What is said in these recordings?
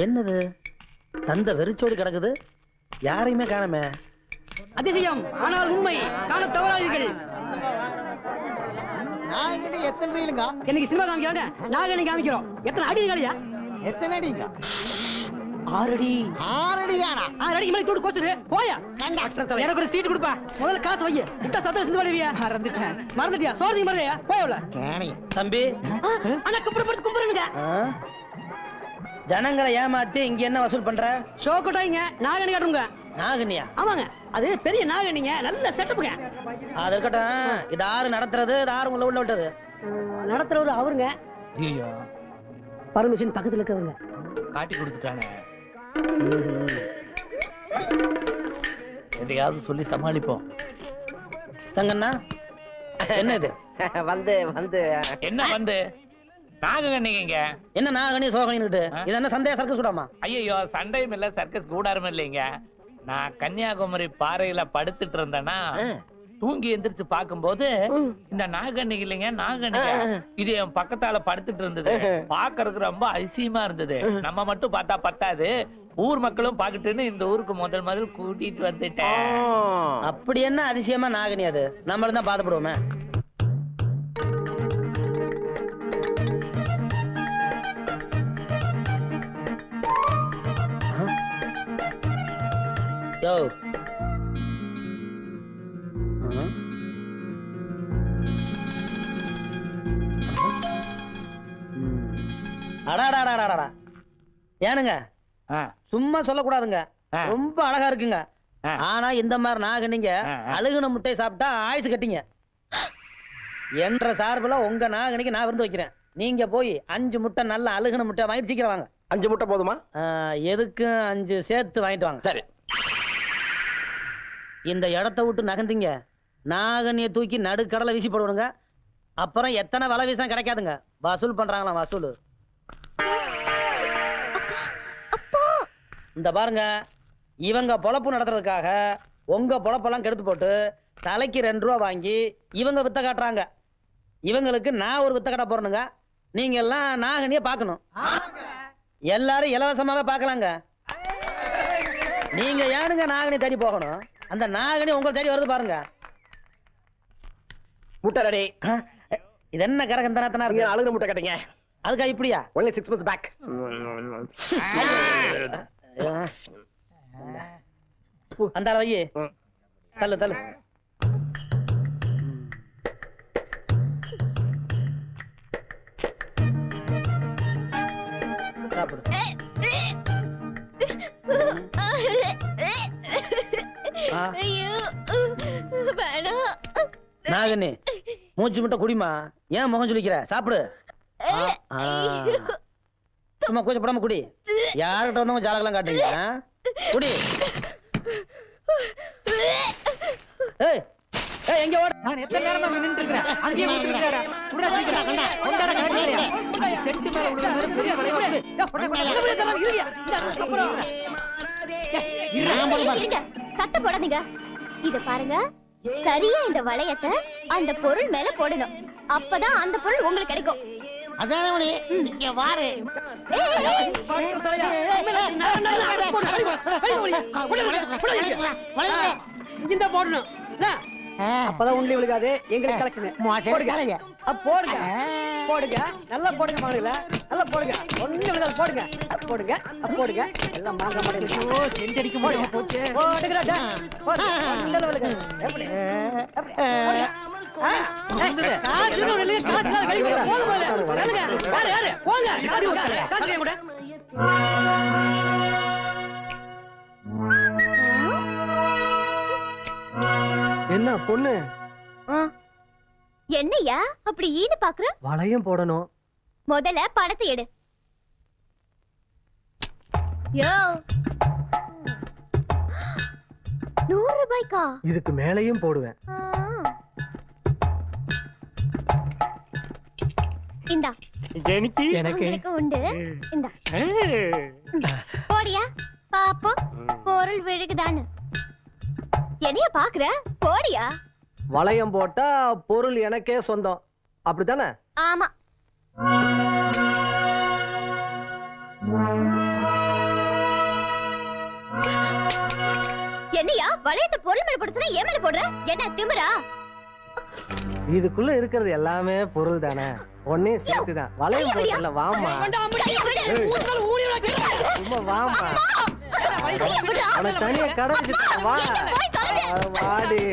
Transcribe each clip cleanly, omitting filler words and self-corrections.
என்னது சந்தை வெறிச்சோடி கிடக்குது, யாரையுமே காணமே. அதிசயம் ஆனால் உண்மை காண தவறாதீர்கள். நாகனி எத்தனை ரீலுங்க? எனக்கு சினிமா காமிக்கிறாங்க, நாகனி காமிக்கிறோம். எத்தனை அடி காலியா? எத்தனை அடிங்க? 6 அடி. 6 அடி தானா? 6 அடிக்கு மேல தூடு கோத்துரு போயா. எனக்கு ஒரு சீட் கொடுப்பா. முதல்ல காசு வை. விட்டா சத்தம் சிந்து பண்ணுவியா? மறந்துட்டியா? சோர்தி மறந்தியா? போயவல தம்பி அண்ணா கும்பிடுறது கும்பிடுங்க. ஜனங்களை ஏமாத்தி இங்க என்ன வசூல் பண்ற? ஷோ கொட்டாய்ங்க, நாகனி காட்டுங்க. நாகனியா? ஆமாங்க, அது பெரிய நாகனிங்க, நல்ல செட்டப்புங்க. அது இருக்கட்டும், இது ஆறு நடத்துறது, இது ஆறு உள்ள விட்டது நடத்துறவரு அவருங்க. ஐயோ, பர்மிஷன் பக்கத்துல இருக்கிறவங்க காட்டி கொடுத்துட்டானே. எதையாவது சொல்லி சமாளிப்போம். சங்கண்ணா என்ன இது? வந்து என்ன வந்து நாககண்ணிங்க? என்ன நாகனி சோகனிட்டு? இது என்ன சந்தேக சர்க்கஸ் கூடாமா? ஐயோ, சண்டையும் இல்ல சர்க்கஸ் கூடாரம் இல்லைங்க. நான் கன்னியாகுமரி பாறையில படுத்துட்டு இருந்தேன்னா தூங்கி எந்திரிச்சு பாக்கும்போது இந்த நாககண்ணிக்கு இல்லைங்க, நாககண்ணிங்க இது என் பக்கத்தால படுத்துட்டு இருந்தது. பாக்குறதுக்கு ரொம்ப அதிசயமா இருந்தது. நம்ம மட்டும் பார்த்தா பத்தாது, ஊர் மக்களும் பாக்கிட்டுன்னு இந்த ஊருக்கு முதல் கூட்டிட்டு வந்துட்டேன். அப்படி என்ன அதிசயமா நாகனி? அது நம்மளும் தான் பாதப்படுவோமே. யோ அடாடாடாடாடா, ஏனுங்க சும்மா சொல்லக்கூடாதுங்க, ரொம்ப அழகா இருக்குங்க. ஆனா இந்த மாதிரி நாகனிங்க அழுகுன முட்டை சாப்பிட்டா ஆயுசு கட்டிங்க. என்ற சார்புல உங்க நாகனிக்கு நான் விருந்து வைக்கிறேன். நீங்க போய் 5 முட்டை நல்ல அழுகுன முட்டை வாங்கிட்டு சீக்கிரம் வாங்க. 5 முட்டை போதுமா? எதுக்கு 5 சேர்த்து வாங்கிட்டு வாங்க. சரி. இந்த இடத்த விட்டு நகர்ந்தீங்க, நாகனியை தூக்கி நடுக்கடலை வீசி போடுவாங்க. அப்புறம் எத்தனை வலை வீசா கிடைக்காதுங்க. வசூல் பண்றாங்களாம், வசூல். இந்த பாருங்க, இவங்க பொழப்பு நடத்துறதுக்காக உங்க பொழப்பெல்லாம் கெடுத்து போட்டு தலைக்கு 2 ரூபா வாங்கி இவங்க வித்த காட்டுறாங்க. இவங்களுக்கு நான் ஒரு வித்த காட்ட போறேனுங்க. நீங்க எல்லாம் நாகனியை பார்க்கணும். எல்லாரும் இலவசமாவே பார்க்கலாங்க. நீங்க ஏனுங்க நாகனி தேடி போகணும்? அந்த நாகனி உங்களை தேடி வருது பாருங்க. முட்டை ரெடி. இது என்ன கரகந்தனத்தனா இருக்கு? அழுகுற முட்டை கேட்டீங்க, அதுக்கா இப்படியா? only 6 months back. அந்த வையே தள்ளு தள்ளு. சாப்பிடு. நாகனி மூச்சு முட்டை குடிமா, ஏன் முகம் சொல்லிக்கிற? சாப்பிடு. சும்மா கூச்சப்படாம குடி. யார்கிட்ட வந்தவங்க ஜாலகெல்லாம் காட்டுறீங்க? குடி. ஏய் ஏய், எங்க ஓட? நான் எத்தனை நேரமா நின்னுட்டு இருக்கேன். அங்கேயே நின்னுட்டு குடா சீக்கிரம் கொண்டாட காட்டுறியா? செட் மேல உள்ள பெரிய வளைவு. இருங்க. சத்த போடாதீங்க. இத பாருங்க, சரியா இந்த வளையத்தை அந்த பொருள் மேல போடணும். அப்பதான் அந்த பொருள் உங்களுக்கு கிடைக்கும். அதானே இங்க வாரு. இந்த போடணும். அப்பதான் உண்டி விழுகாது. எங்களுக்கு கலெக்ஷன் போடுங்க. போடுங்க போடுங்க, நல்லா போடுங்க. மாடுல நல்லா போடுங்க. ஒண்ணு விழுகாது. போடுங்க போடுங்க போடுங்க. எல்லாம் மாங்க மாட்டேங்குது. செஞ்சடிக்க முடியாம போச்சு. போடுங்கடா. போடு. ஒண்ணு விழுகாது. எப்படி எப்படி போடுங்க. காசு இல்ல, காசு கை கொடுங்க. போங்க. யாரு போங்க. காசு கை கொடுங்க. என்ன பொண்ணு? என்னையா அப்படி ஈடு பாக்குற? வளையம் போடணும். முதல்ல பணத்தை எடு. யோ, 100 ரூபாய்க்கா? இதுக்கு மேலையும் போடுவேன். இந்தா. எனக்கு உண்டு. இந்தா. போடியா பாப்போம் பொருள் விழுகுதான்னு. என்னைய பாக்குற? போடியா. வளையம் போட்டா பொருள் எனக்கே சொந்தம், அப்படித்தானே? ஆமா. என்னையா வளையத்தை பொருள் மேல போட்டு சொன்னா ஏன் மேல போடுற? என்ன திமிரா? இதுக்குள்ள இருக்கிறது எல்லாமே பொருள் தானே, ஒன்னே சேர்த்து தான். வளையம் போடல, வாமா சும்மா வாமா, அவனை தனியா கடை வச்சுட்டா வா வாடி.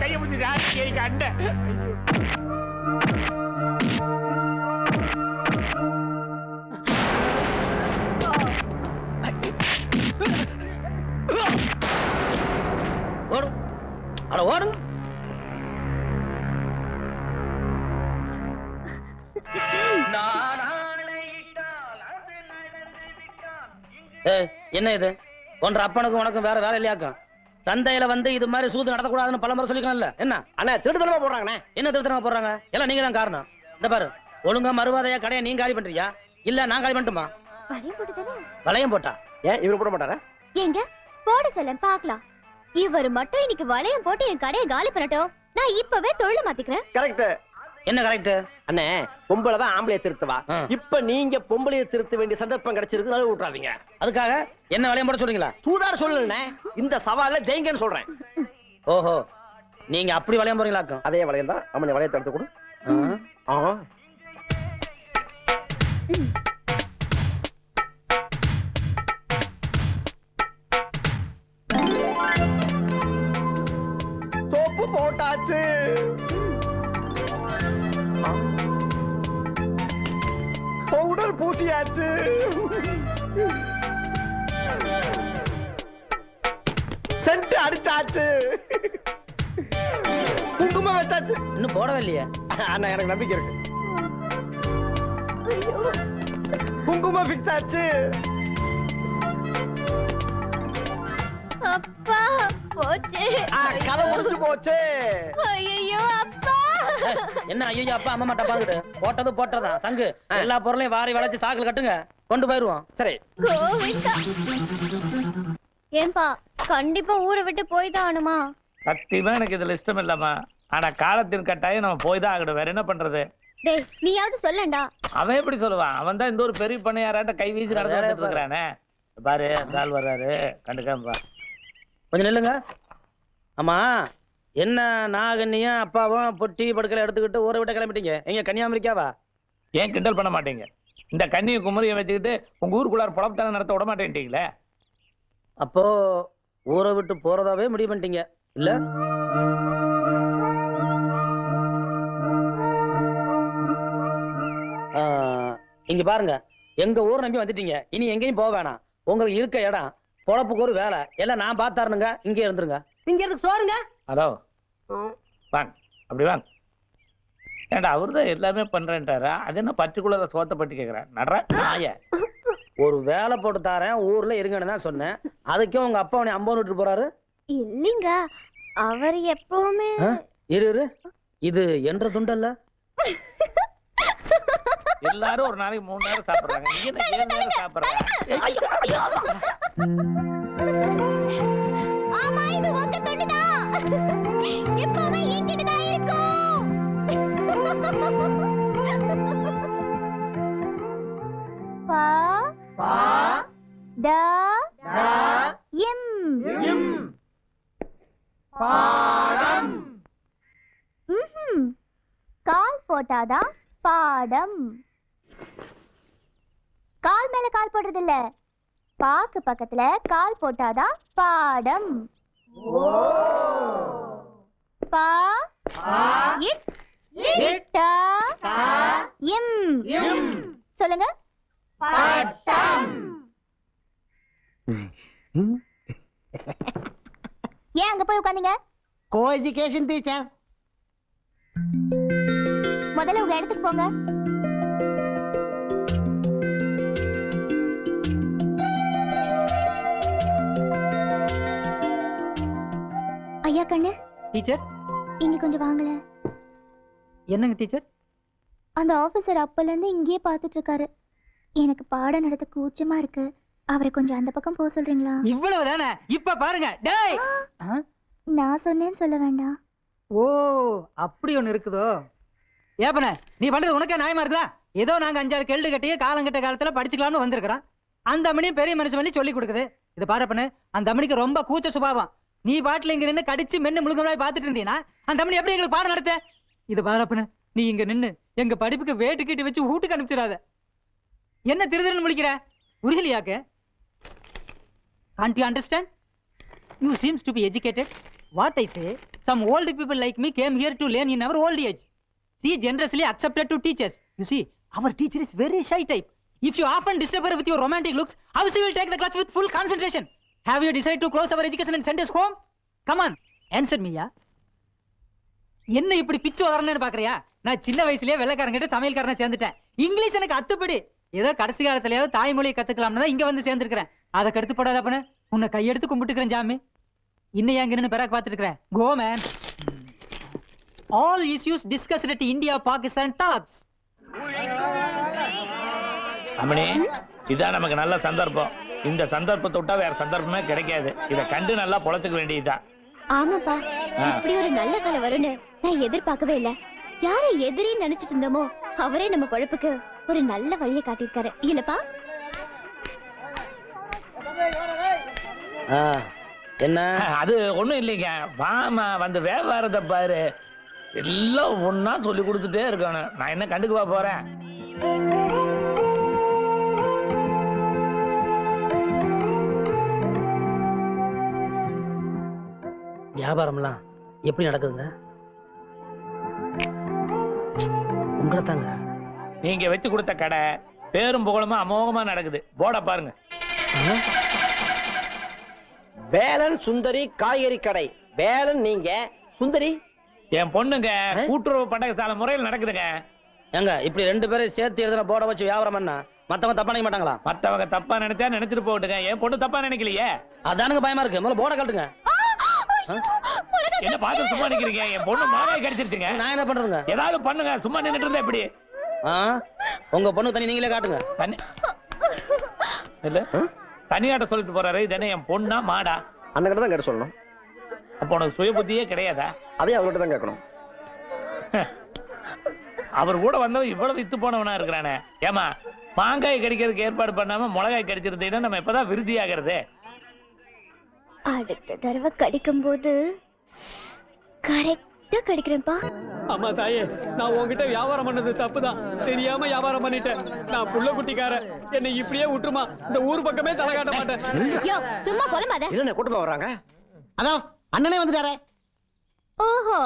கையை முடிஞ்சு அண்ட ஓடும், அட ஓடும். என்ன இது? ஒன்ற அப்பனுக்கும் உனக்கும் வேற வேலை இல்லையாக்கும்? சந்தையில வந்து இது மாதிரி சூது நடத்தக்கூடாதுன்னு பல முறை சொல்லிக்கலாம்ல. என்ன அண்ணா திருத்தனமா போடுறாங்கண்ணே. என்ன திருத்தனமா போடுறாங்க? எல்லாம் நீங்க தான் காரணம். இந்த பாரு, ஒழுங்கா மறுவாதையா கடையை நீங்க காலி பண்றியா இல்ல நான் காலி பண்ணட்டுமா? வளையம் போட்டுதானே? வளையம் போட்டா ஏன் இவரு போட மாட்டாரா? எங்க போட சொல்ல பாக்கலாம். இவர் மட்டும் இன்னைக்கு வளையம் போட்டு என் கடையை காலி பண்ணட்டும், நான் இப்பவே தொழில மாத்திக்கிறேன். கரெக்ட். என்ன கரெக்ட்? அண்ணே பொம்பளை தான் ஆம்பளைய திருத்துவா. ஆ. இப்ப நீங்க பொம்பளைய திருத்த வேண்டிய சந்தர்ப்பம் கிடைச்சிருக்கு, நழுவ விட்டுறாதீங்க. அதுக்காக என்ன வளையம் போட சொல்றீங்களா? சூதாட சொல்லணுண்ணே, இந்த சவால்ல ஜெயிங்கன்னு சொல்றேன். ஓஹோ, நீங்க அப்படி வளையம் போறீங்களாக்கும்? அதே வளையம் தான். அம்மனை வளையத்தை எடுத்து கொடு. சோப்பு போட்டாச்சு. பவுடர் பூசியாச்சு. சென்ட் அடிச்சாச்சு. குங்குமம் வச்சாச்சு. இன்னும் போடவே இல்லையே. அண்ணா எனக்கு நம்பிக்கை இருக்கு. ஐயோ, குங்குமம் ஃபிக்ஸ் ஆச்சு. அப்பா போச்சு. கதை முடிஞ்சு போச்சு. ஐயோ அப்பா. என்ன ஐயோ அப்பா அம்மா மாட்டா பாத்துட்டு போட்டது போட்டதான் சங்கு. எல்லா பொருளையும் வாரி வளைச்சு சாக்குல கட்டுங்க, கொண்டு போயிருவோம். சரி. கோவிந்தா. ஏன்பா கண்டிப்பா ஊரை விட்டு போய் தான் ஆனுமா? சத்தியமா எனக்கு இதுல இஷ்டம் இல்லம்மா. ஆனா காலத்தின் கட்டாயம் நம்ம போய் தான் ஆகணும். வேற என்ன பண்றது? டேய் நீயாவது சொல்லண்டா. அவன் எப்படி சொல்லுவான்? அவன் தான் இந்த ஒரு பெரிய பண்ணையாராட்ட கை வீசி நடந்து வந்துட்டு இருக்கிறானே. பாரு அந்த ஆள் வர்றாரு, கண்டுக்காம கொஞ்சம் நில்லுங்க. ஆமா, என்ன நாகன்னியும் அப்பாவும் பொட்டி படுக்கலை எடுத்துக்கிட்டு ஊரை விட்டு கிளம்பிட்டீங்க? எங்க கன்னியாகுமரிக்காவா? ஏன் கிண்டல் பண்ண மாட்டீங்க? இந்த கண்ணியை குமரியை வச்சுக்கிட்டு உங்க ஊருக்குள்ளார புலப்பத்தான நடத்த விட மாட்டேன்ட்டீங்களே. அப்போ ஊரை விட்டு போறதாவே முடிவு பண்ணிட்டீங்க இல்ல? இங்க பாருங்க, எங்க ஊர் நம்பி வந்துட்டீங்க, இனி எங்கேயும் போக வேணாம். உங்களுக்கு இருக்க இடம், பொழப்புக்கு ஒரு வேலை எல்லாம் நான் பார்த்தாருனுங்க. இங்கே இருந்துருங்க. இங்க இருக்கு சோறுங்க. ஹலோ, வாங்க அப்படி வாங்க. ஏன்டா அவரு தான் எல்லாமே பண்றேன்ட்டாரா? அது என்ன பர்டிகுலரா சோத்தை பற்றி கேட்குறேன். நடுற நாய ஒரு வேலை போட்டு தாரேன், ஊர்ல இருங்கன்னு தான் சொன்னேன். அதுக்கே உங்க அப்பா உன்னை அம்பன் விட்டு போறாரு. இல்லைங்க, அவர் எப்பவுமே இரு இரு, இது என்ற துண்டல்ல. எல்லாரும் ஒரு நாளைக்கு 3 நேரம் சாப்பிடுறாங்க, நீங்க என்ன 7 நேரம் சாப்பிடுறாங்க? ஆமா இது உங்க துண்டுதான். எப்பவுமே என்கிட்ட தான் இருக்கும். பா பா ட ட எம் எம் பாடம். கால் போட்டாதான் பாடம். கால் மேல கால் போடுறது இல்ல, பாக்கு பக்கத்துல கால் போட்டாதான் பாடம். பா இட் இட் ட எம் எம் சொல்லுங்க. பாடம். ஏன் அங்க போய் உட்கார்ந்தீங்க? Co education teacher. முதல்ல உங்க இடத்துக்கு போங்க. ஐயா கண்ணு டீச்சர் இங்க கொஞ்சம் வாங்கல. என்னங்க டீச்சர்? அந்த ஆபீசர் அப்பல இருந்து இங்கேயே பாத்துட்டு இருக்காரு. எனக்கு பாடம் நடத்த கூச்சமா இருக்கு. அவரை கொஞ்சம் அந்த பக்கம் போக சொல்றீங்களா? இவ்வளவு தானே? இப்ப பாருங்க. டேய் நான் சொன்னேன்னு சொல்ல வேண்டாம். ஓ அப்படி ஒண்ணு இருக்குதோ? ஏப்பன நீ பண்றது உனக்கே நியாயமா இருக்குதா? ஏதோ நாங்க 5-6 கேள்வி கட்டியே காலங்கட்ட காலத்துல படிச்சுக்கலாம்னு வந்திருக்கிறோம். அந்த அம்மனியும் பெரிய மனுஷன் பண்ணி சொல்லி கொடுக்குது. இது பாருப்பண்ணு, அந்த அம்மனிக்கு ரொம்ப கூச்ச சுபாவம். நீ பாட்டில் இங்க நின்று கடிச்சு மென்னு முழுங்கமாய் பார்த்துட்டு இருந்தீங்கன்னா அந்த அம்மனி எப்படி எங்களுக்கு பாடம் நடத்த? இது பாருப்பண்ணு, நீ இங்க நின்று எங்க படிப்புக்கு வேட்டு கீட்டி வச்சு வீட்டுக்கு அனுப்பிச்சிடாத. என்ன திருதிருன்னு முழிக்கிற? உருகலியாக்க? Can't you understand? You seems to be educated. What I say, some old people like me came here to learn in our old age. See, generously accepted to teach us. You see, our teacher is very shy type. If you often disturb her with your romantic looks, how she will take the class with full concentration? Have you decided to close our education and send us home? Come on, answer me, ya. என்ன இப்படி பிச்சு வளரணும்னு பாக்குறியா? நான் சின்ன வயசுலயே வெள்ளைக்காரங்கிட்ட சமையல்காரனை சேர்ந்துட்டேன். English எனக்கு அத்துப்படி. ஏதோ கடைசி காலத்திலேயாவது தாய்மொழியை கத்துக்கலாம்னு தான் இங்க வந்து சேர்ந்துருக்கிறேன். அதை கடுத்து போடாதப்பன உன்னை கையெடுத்து கும்பிட்டுக்கிறேன் ஜாமி. இன்னும் எங்க நின்று பிறகு பார்த்துட்டு இருக்கிறேன். Go man. All issues discussed at India-Pakistan talks. அம்மணி, இதான் நமக்கு நல்ல சந்தர்ப்பம். இந்த சந்தர்ப்பத்தை விட்டா வேற சந்தர்ப்பமே கிடைக்காது. இதை கண்டு நல்லா பொழைச்சுக்க வேண்டியதுதான். ஆமாப்பா, இப்படி ஒரு நல்ல காலம் வரும்னு நான் எதிர்பார்க்கவே இல்ல. யாரை எதிரி நினைச்சிட்டு இருந்தோமோ அவரே நம்ம பொழப்புக்கு ஒரு நல்ல வழியை காட்டியிருக்காரு இல்லப்பா? என்ன? அது ஒண்ணும் இல்லைங்க. வாமா வந்து வியாபாரத்தை பாரு. எல்லாம் ஒன்னா சொல்லி கொடுத்துட்டே இருக்கணும். நான் என்ன கண்டுக்குவா போறேன்? வியாபாரம்லாம் எப்படி நடக்குதுங்க? உங்களை தாங்க. நீங்க வச்சு கொடுத்த கடை பேரும் புகழுமா அமோகமா நடக்குது. போட பாருங்க. வேலன் சுந்தரி காய்கறி கடை. வேலன் நீங்க, சுந்தரி என் பொண்ணுங்க. கூட்டுறவு பண்டக சாலை முறையில் நடக்குதுங்க. ஏங்க இப்படி 2 பேரும் சேர்த்து எழுதுன போட வச்சு வியாபாரம் பண்ணா மத்தவங்க தப்பா நினைக்க மாட்டாங்களா? மத்தவங்க தப்பா நினைச்சா நினைச்சிட்டு போட்டுங்க. என் பொண்ணு தப்பா நினைக்கலையே. அதானுங்க பயமா இருக்கு. முதல்ல போட கட்டுங்க. என்ன பார்த்து சும்மா நிக்கிறீங்க? என் பொண்ணு மாங்காய் கடிச்சிருச்சுங்க. நான் என்ன பண்றேங்க? ஏதாவது பண்ணுங்க. சும்மா நின்னுட்டு இருந்தா எப்படி? உங்க பொண்ணு தனி நீங்களே காட்டுங்க. தனி இல்ல தனியாட்ட சொல்லிட்டு போறாரு. இது என்ன என் பொண்ணா மாடா? அண்ணன் தான் கேட்டு சொல்லணும். அப்ப உனக்கு சுய புத்தியே கிடையாதா? அதே அவர்கிட்ட தான் கேட்கணும். அவர் கூட வந்தவன் இவ்வளவு வித்து போனவனா இருக்கிறானே. ஏமா மாங்காய் கடிக்கிறதுக்கு ஏற்பாடு பண்ணாம மிளகாய் கடிச்சிருந்தீங்கன்னா நம்ம எப்பதான் விருத்தி ஆகிறது? அடுத்த தடவை கடிக்கும் போது கரெக்டா கடிக்கிறேன்ப்பா. அம்மா தாயே, நான் உன்கிட்ட வியாபாரம் பண்ணது தப்புதான். தெரியாம வியாபாரம் பண்ணிட்டேன். நான் புள்ள குட்டிக்கார. என்னை இப்படியே விட்டுருமா? இந்த ஊர் பக்கமே தலை காட்ட மாட்டேன். யோ, சும்மா போலமாத. என்ன கூட்டமா வர்றாங்க? அதோ அண்ணனே வந்துட்டாரே. ஓஹோ,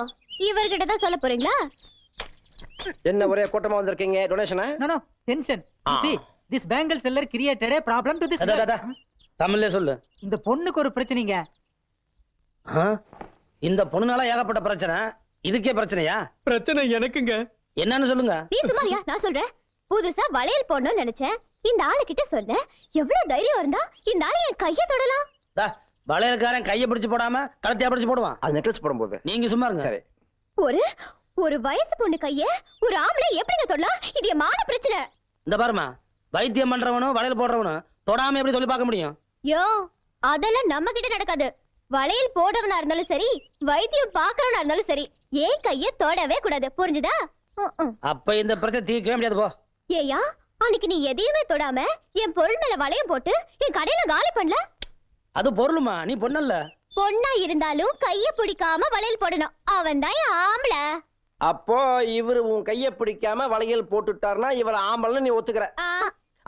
இவர்கிட்ட தான் சொல்ல போறீங்களா? என்ன ஒரே கூட்டமா வந்திருக்கீங்க? டொனேஷனா? No, no, tension. You see, this bangle seller created a problem to this. தமிழ்ல சொல்லு. இந்த பொண்ணுக்கு ஒரு பிரச்சனைங்க. இந்த பொண்ணுனால ஏகப்பட்ட பிரச்சனை. இதுக்கே பிரச்சனையா? பிரச்சனை எனக்குங்க. என்னன்னு சொல்லுங்க. நீ சும்மாரியா, நான் சொல்றேன். புதுசா வளையல் போடணும்னு நினைச்சேன். இந்த ஆளு கிட்ட சொன்னேன். எவ்வளவு தைரியம் இருந்தா இந்த ஆளு என் கைய தொடலாம். வளையல்காரன் கைய பிடிச்சு போடாம கழுத்தையா பிடிச்சு போடுவான். அது நெக்லஸ் போடும்போது. நீங்க சும்மா இருங்க. சரி. ஒரு வயசு பொண்ணு கைய ஒரு ஆம்பளை எப்படிங்க தொடலாம்? இது என் மான பிரச்சனை. இந்த பாருமா, வைத்தியம் பண்றவனும் வளையல் போடுறவனும் தொடாம எப்படி சொல்லி பார்க்க முடியும்? யோ, அதெல்லாம் நம்ம கிட்ட நடக்காது. வளையல் போடவனா இருந்தாலும் சரி, வைத்தியம் பாக்குறவனா இருந்தாலும் சரி, ஏன் கைய தொடவே கூடாது. புரிஞ்சுதா? அப்ப இந்த பிரச்சனை தீர்க்கவே முடியாது. போ. ஏயா, அன்னைக்கு நீ எதையுமே தொடாம என் பொருள் மேல வளையம் போட்டு என் கடையில காலி பண்ணல. அது பொருளுமா, நீ பொண்ணல்ல. பொண்ணா இருந்தாலும் கைய பிடிக்காம வளையல் போடணும். அவன் தான் ஆம்பளை. அப்போ இவரு உன் கைய பிடிக்காம வளையல் போட்டுட்டாருன்னா இவர் ஆம்பளை நீ ஒத்துக்கிற?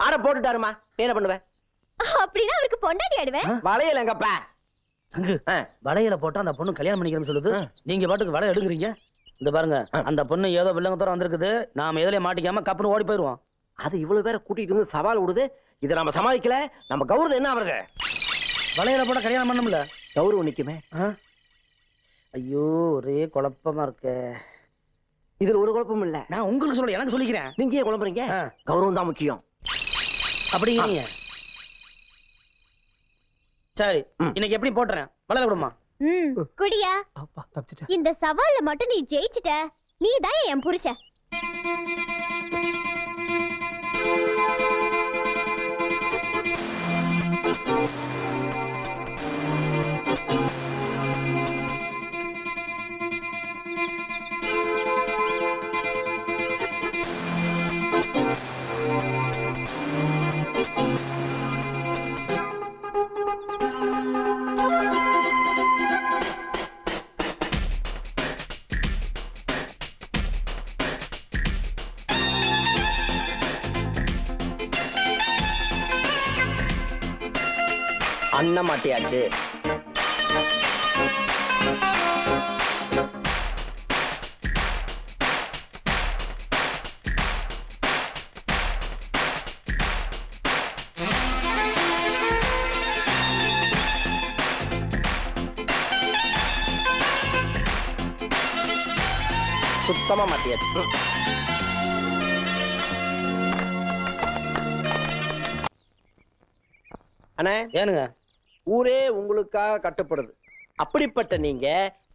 ஆட போட்டுட்டாருமா, என்ன பண்ணுவேன்? அப்படின்னா அவருக்கு பொண்டாட்டி ஆடுவேன். வளையல் எங்கப்பா? அங்கு வளையல போட்டா அந்த பொண்ணு கல்யாணம் பண்ணிக்கிறேன்னு சொல்லுது. நீங்க பாட்டுக்கு வளையல் எடுக்கிறீங்க. இந்த பாருங்க, அந்த பொண்ணு ஏதோ வில்லங்கத்தோட வந்திருக்குது. நாம எதுலயே மாட்டிக்காம கப்புன்னு ஓடி போயிருவோம். அது இவ்வளவு பேரை கூட்டிட்டு வந்து சவால் விடுது. இதை நம்ம சமாளிக்கல. நம்ம கௌரவம் என்ன அவருக்கு? வளையல போட்டா கல்யாணம் பண்ணும்ல, கௌரவம் நிக்குமே. ஐயோ, ஒரே குழப்பமா இருக்கு. இதுல ஒரு குழப்பம் இல்ல. நான் உங்களுக்கு சொல்ல, எனக்கு சொல்லிக்கிறேன். நீங்க ஏன் குழம்புறீங்க? கௌரவம் தான் முக்கியம். அப்படிங்கிறீங்க. சரி, இன்னைக்கு எப்படி போட்டுறேன்? வளையல விடுமா? குடியா. இந்த சவால்ல மட்டும் நீ ஜெயிச்சிட்ட, நீ தான் என் புருஷன். அண்ணன் மாட்டியாச்சு. சுத்தமா மாட்டியாச்சு. அண்ணே, ஏனுங்க ஊரே உங்களுக்காக கட்டுப்படுது. அப்படிப்பட்ட நீங்க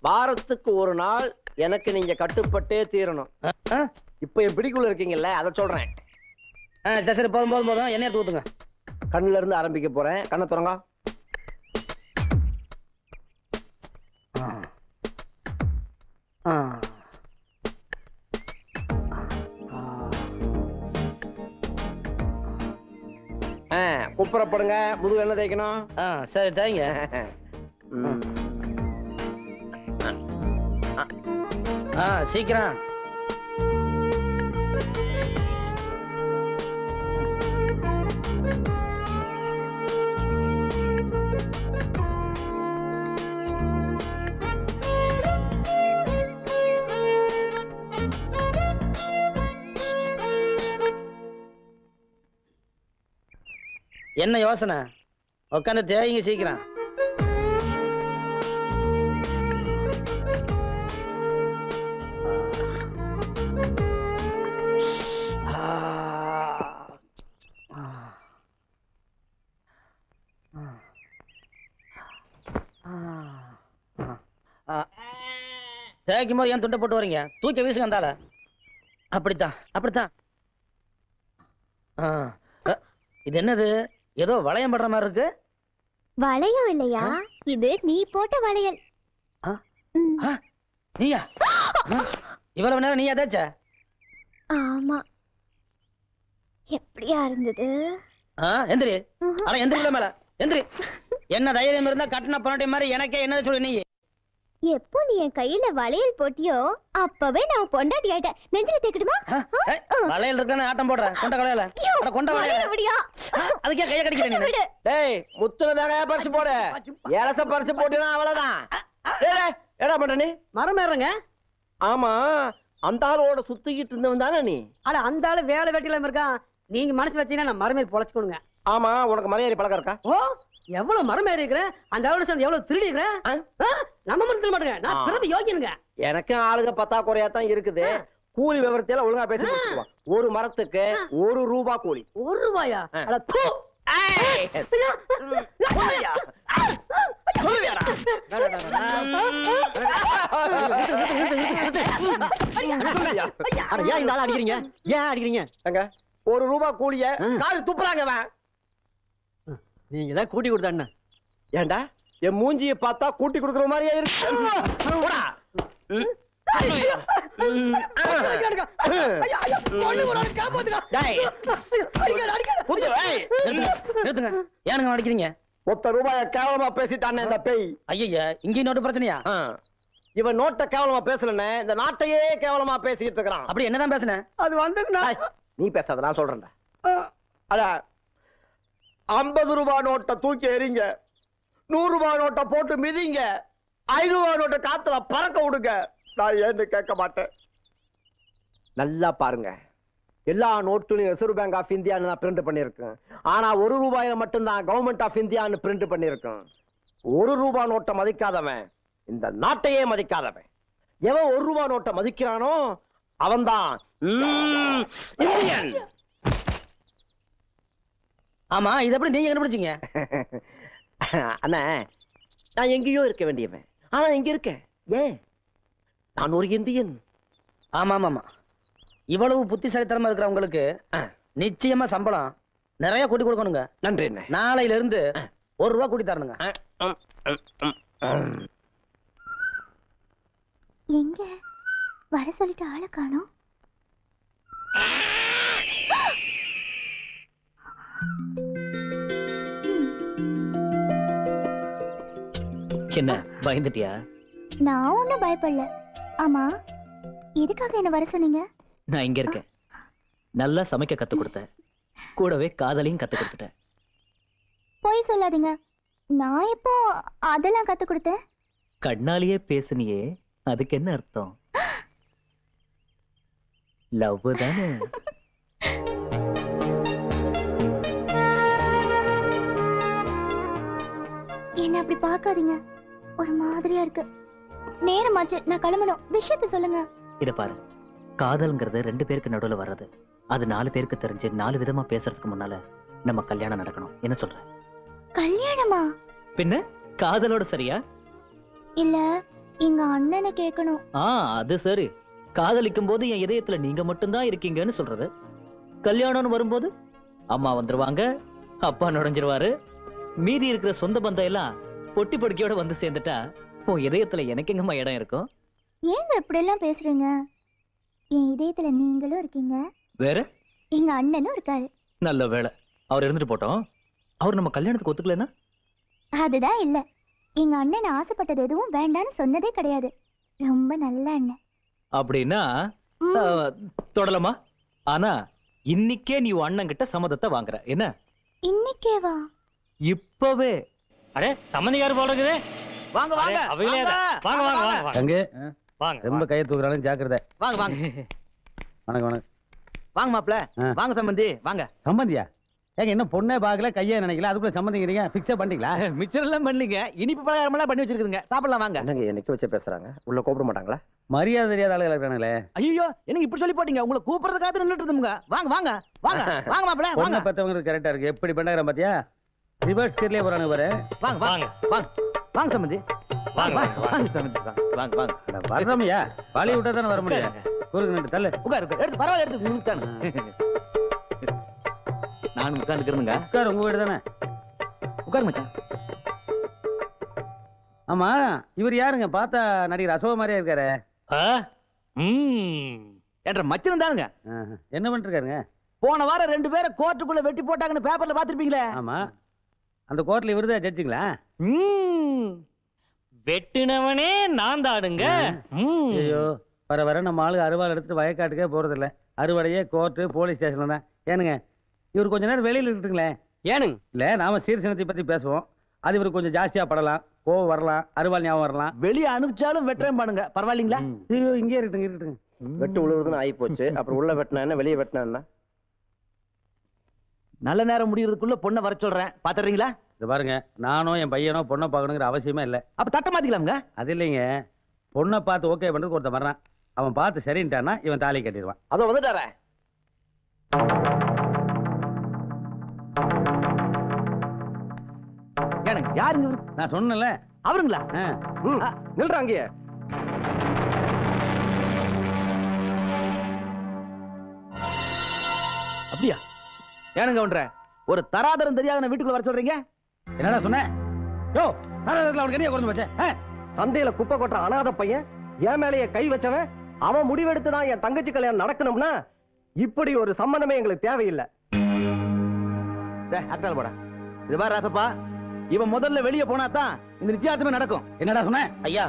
வாரத்துக்கு ஒரு நாள் எனக்கு நீங்க கட்டுப்பட்டே தீரணும். இப்ப என் பிடிக்குள்ள இருக்கீங்கல்ல, அதை சொல்றேன். சரி போதும் போதும் போதும், எண்ணெய் எடுத்து ஊத்துங்க. கண்ணுல இருந்து ஆரம்பிக்க போறேன். கண்ணை திறங்க. குப்புறப்படுங்க. முதுகு என்ன தேய்க்கணும்? சரி தேய்ங்க. சீக்கிரம். என்ன யோசனை? உட்காந்து தேய்ங்க சீக்கிரம். தேய்க்கும் போது ஏன் துண்டை போட்டு வரீங்க? தூக்கி வீசுங்க அந்தால. அப்படித்தான் அப்படித்தான். இது என்னது? ஏதோ வளையம் படுற மாதிரி இருக்கு. வளையம் இல்லையா, இது நீ போட்ட வளையல். நீயா? இவ்வளவு நேரம் நீயா தேய்ச்ச? ஆமா. எப்படியா இருந்தது? எந்திரி. அட எந்திரி மேல எந்திரி. என்ன தைரியம் இருந்தா கட்டின பொண்ணாட்டி மாதிரி எனக்கே என்ன சொல்லு நீ? எப்போ நீ என் கையில வளையல் போட்டியோ அப்பவே நான் பொண்டாட்டி ஆயிட்டேன். நெஞ்சில தேக்கட்டுமா? வளையல் இருக்கானே ஆட்டம் போடுற. கொண்ட கடையில அட கொண்ட வளையல் அப்படியா? அதுக்கே கைய கடிக்கிற நீ. டேய், முத்துனதாக பறிச்சு போடு. ஏலச பறிச்சு போட்டினா அவ்வளவுதான். டேய், என்னடா பண்ற நீ? மரம் ஏறங்க. ஆமா, அந்த ஆளோட சுத்திக்கிட்டு இருந்தவன் தானே நீ? அட அந்த ஆளு வேலை வெட்டிலாம் இருக்கான். நீங்க மனசு வச்சீங்கன்னா நான் மரமேறி பொழைச்சுக்கணுங்க. ஆமா, உனக்கு மலையாரி பழக்கம் இருக்கா? ஓ, எவ்வளவு மரம் ஏறி இருக்கிறேன். அந்த ஆளோட சேர்ந்து எவ்வளவு திருடி இருக்கிறேன். நம்ம மரத்துல மாட்டுங்க. நான் பிறந்த யோகியனுங்க. எனக்கு ஆளுக பத்தாக்குறையா தான் இருக்குது. கூலி விவரத்தையெல்லாம் ஒழுங்கா பேசி முடிச்சுக்குவான். ஒரு மரத்துக்கு ₹1 கூலி. ₹1? அட தூ. அடிக்கிறீங்க? ஏன் அடிக்கிறீங்க? ₹1 கூலிய காலு துப்புறாங்க. நீங்க தான் கூட்டி கொடுத்தா ஏண்டா என் மூஞ்சியை பார்த்தா கூட்டி கொடுக்குற மாதிரியே இருக்கு. ஏனுங்க அடிக்கிறீங்க? ₹1 கேவலமா பேசிட்டானே இந்த பேய். ஐயா, இங்கேயும் நோட்டு பிரச்சனையா? இவன் நோட்டை கேவலமா பேசலன்னு இந்த நாட்டையே கேவலமா பேசிட்டு இருக்கிறான். அப்படி என்னதான் பேசுனேன்? அது வந்து நீ பேசாத, நான் சொல்றேன்டா. அட, ₹50 நோட்டை தூக்கி எறிங்க, ₹100 நோட்டை போட்டு மிதிங்க, ₹500 நோட்டை காத்துல பறக்க விடுங்க. நான் ஏன்னு கேட்க மாட்டேன். நல்லா பாருங்க, எல்லா நோட்டுலையும் ரிசர்வ் பேங்க் ஆஃப் இந்தியான்னு தான் பிரிண்ட் பண்ணிருக்கேன். ஆனா ₹1 மட்டும்தான் கவர்மெண்ட் ஆஃப் இந்தியான்னு பிரிண்ட் பண்ணிருக்கேன். ₹1 நோட்டை மதிக்காதவன் இந்த நாட்டையே மதிக்காதவன். எவன் ₹1 நோட்டை மதிக்கிறானோ அவன்தான் இந்தியன். ஆமா, இது எப்படி நீங்க கண்டுபிடிச்சீங்க? அண்ணா, நான் எங்கேயோ இருக்க வேண்டியவன், ஆனா இங்க இருக்கேன். ஏன்? நான் ஒரு இந்தியன். ஆமா ஆமா ஆமா. இவ்வளவு புத்திசாலித்தனமா இருக்கிறவங்களுக்கு நிச்சயமா சம்பளம் நிறைய கூட்டி கொடுக்கணுங்க. நன்றி. நாளையில இருந்து ₹1 கூட்டி தரணுங்க. எங்க வர சொல்லிட்டு ஆளை காணோம். என்ன பயந்துட்டியா? நான் ஒன்னும் பயப்படல. ஆமா, எதுக்காக என்ன வர சொன்னீங்க? நான் இங்க இருக்கேன். நல்லா சமைக்க கத்து கொடுத்தேன், கூடவே காதலையும் கத்து கொடுத்துட்டேன். போய் சொல்லாதீங்க. நான் இப்போ அதெல்லாம் கத்து கொடுத்தேன். கண்ணாலேயே பேசுனியே, அதுக்கு என்ன அர்த்தம்? லவ் தானே? என்ன அப்படி பார்க்காதீங்க, ஒரு மாதிரியா இருக்கு. நேரமாச்சு, நான் கிளம்பணும். விஷயத்தை சொல்லுங்க. இத பாரு, காதல்ங்கிறது 2 பேருக்கு நடுவுல வர்றது. அது 4 பேருக்கு தெரிஞ்சு 4 விதமா பேசுறதுக்கு முன்னால நம்ம கல்யாணம் நடக்கணும். என்ன சொல்ற? கல்யாணமா? பின்ன காதலோட சரியா? இல்ல, எங்க அண்ணனை கேட்கணும். அது சரி. காதலிக்கும் போது என் இதயத்துல நீங்க மட்டும்தான் இருக்கீங்கன்னு சொல்றது. கல்யாணம்னு வரும்போது அம்மா வந்துருவாங்க, அப்பா நுழைஞ்சிருவாரு, மீதி இருக்கிற சொந்த பந்தம் எல்லாம் பொட்டி பொடிக்கையோட வந்து சேர்ந்துட்டா உன் இதயத்துல எனக்கு எங்கம்மா இடம் இருக்கும்? ஏங்க இப்படி எல்லாம் பேசுறீங்க? என் இதயத்துல நீங்களும் இருக்கீங்க, வேற எங்க அண்ணனும் இருக்காரு. நல்ல வேளை, அவர் இருந்துட்டு போட்டோம். அவர் நம்ம கல்யாணத்துக்கு ஒத்துக்கலன்னா? அதுதான் இல்ல, எங்க அண்ணன் ஆசைப்பட்டது எதுவும் வேண்டான்னு சொன்னதே கிடையாது. ரொம்ப நல்ல அண்ணன். அப்படின்னா தொடலமா? ஆனா இன்னைக்கே நீ உன் அண்ணன் கிட்ட சம்மதத்தை வாங்குற என்ன? இன்னைக்கேவா? இப்பவே? அடே சம்மந்தியார் போல இருக்குது. வாங்க வாங்க அவையிலே வாங்க வாங்க வாங்க அங்கே வாங்க. ரொம்ப கையை தூக்குறாலும் ஜாக்கிரதை. வாங்க வாங்க வணக்கம் வணக்கம். வாங்க மாப்ள, வாங்க சம்பந்தி வாங்க. சம்பந்தியா? ஏங்க இன்னும் பொண்ணே பார்க்கல, கையே நினைக்கல, அதுக்குள்ள சம்பந்திங்கிறீங்க. பிக்ஸே பண்ணிட்டீங்களா? மிச்சர் எல்லாம் பண்ணீங்க, இனிப்பு பலகாரம் எல்லாம் பண்ணி வச்சிருக்குதுங்க, சாப்பிடலாம் வாங்க. என்னங்க என்னைக்கு வச்சு பேசுறாங்க? உள்ள கூப்பிட மாட்டாங்களா? மரியாதை தெரியாத ஆளுகள் இருக்கானுங்களே. ஐயோ, எனக்கு இப்படி சொல்லி போட்டீங்க, உங்களை கூப்பிடுறதுக்காக நின்னுட்டு இருந்தோம்ங்க. வாங்க வாங்க வாங்க வாங்க மாப்ள பொண்ணை வாங்க. பெற்றவங்களுக்கு கரெக்டா இருக்கு. எப்படி பண்ணாங்க பாத்தியா? ரிவர்ஸ் கீர்லயே போறானு பாரு. வாங்க வாங்க வாங்க வாங்க சம்பந்தி. வாங்க வாங்க சம்பந்தி, வாங்க வாங்க. வர்றோம்யா, வழி விட்டா தானே வர முடியும். குறுக்கு நின்று தள்ளு. உட்காரு உட்காரு, எடுத்து பரவாயில்ல, எடுத்து உங்களுக்கு தானே. நான் உட்காந்துக்கிறேனுங்க. உட்காரு, உங்க வீடு தானே. உட்காரு மச்சான். ஆமா, இவர் யாருங்க? பார்த்தா நடிகர் அசோக மாதிரியா இருக்காரு. என்ற மச்சன் தானுங்க. என்ன பண்ணிட்டு இருக்காருங்க? போன வாரம் 2 பேரை கோர்ட்டுக்குள்ள வெட்டி போட்டாங்கன்னு பேப்பர்ல பாத்திருப்பீங்களே. ஆமா, அந்த கோர்ட்ல இவருதான் ஜட்ஜுங்களா? வெட்டினவனே நான் தானுங்க. ஐயோ, வர வர நம்ம ஆளுங்க அறுவாள் எடுத்துட்டு வயக்காட்டுக்கே போறது இல்ல. அறுவடையே கோர்ட்டு போலீஸ் ஸ்டேஷன்ல தான். ஏனுங்க, இவர் கொஞ்ச நேரம் வெளியில இருக்குங்களேன். ஏனுங்க? இல்ல, நாம சீர்திருத்தத்தை பத்தி பேசுவோம். அது இவருக்கு கொஞ்சம் ஜாஸ்தியா படலாம், கோவம் வரலாம், அறுவாள் ஞாபகம் வரலாம். வெளியே அனுப்பிச்சாலும் வெட்டுறேன் பாருங்க, பரவாயில்லைங்களா? ஐயோ, இங்கே இருக்கட்டுங்க இருக்கட்டுங்க. வெட்டு உழுவுதுன்னு ஆகி போச்சு. அப்புறம் உள்ள வெட்டினா என்ன, வெளியே வெட்டினா என்ன? நல்ல நேரம் முடியறதுக்குள்ள பொண்ணை வர சொல்றேன், பாத்துறீங்களா? இது பாருங்க, நானும் என் பையனோ பொண்ணை பார்க்கணுங்கிற அவசியமே இல்லை. அப்ப தட்ட மாத்திக்கலாம்ங்க. அது இல்லைங்க, பொண்ணை பார்த்து ஓகே பண்றதுக்கு ஒருத்தன் வர்றான். அவன் பார்த்து சரின்ட்டான்னா இவன் தாலி கட்டிடுவான். அதோ வந்துட்டாரே. ஏனுங்க, யாருங்க இவரு? நான் சொன்னேன்ல. அவருங்களா? நில்றாங்க. அப்படியா? ஏனுங்க ஒன்ற, ஒரு தராதரம் தெரியாத வீட்டுக்குள்ள வர சொல்றீங்க? என்னடா சொன்ன? யோ, தராதரத்துல அவனுக்கு என்ன குறைஞ்சு போச்சே? சந்தையில குப்பை கொட்டுற அனாதை பையன் என் மேலேயே கை வச்சவன், அவன் முடிவெடுத்துதான் என் தங்கச்சி கல்யாணம் நடக்கணும்னா இப்படி ஒரு சம்பந்தமே எங்களுக்கு தேவையில்லை. அட்டால் போட. இது பாரு ராசப்பா, இவன் முதல்ல வெளியே போனா தான் இந்த நிச்சயார்த்தமே நடக்கும். என்னடா சொன்ன? ஐயா,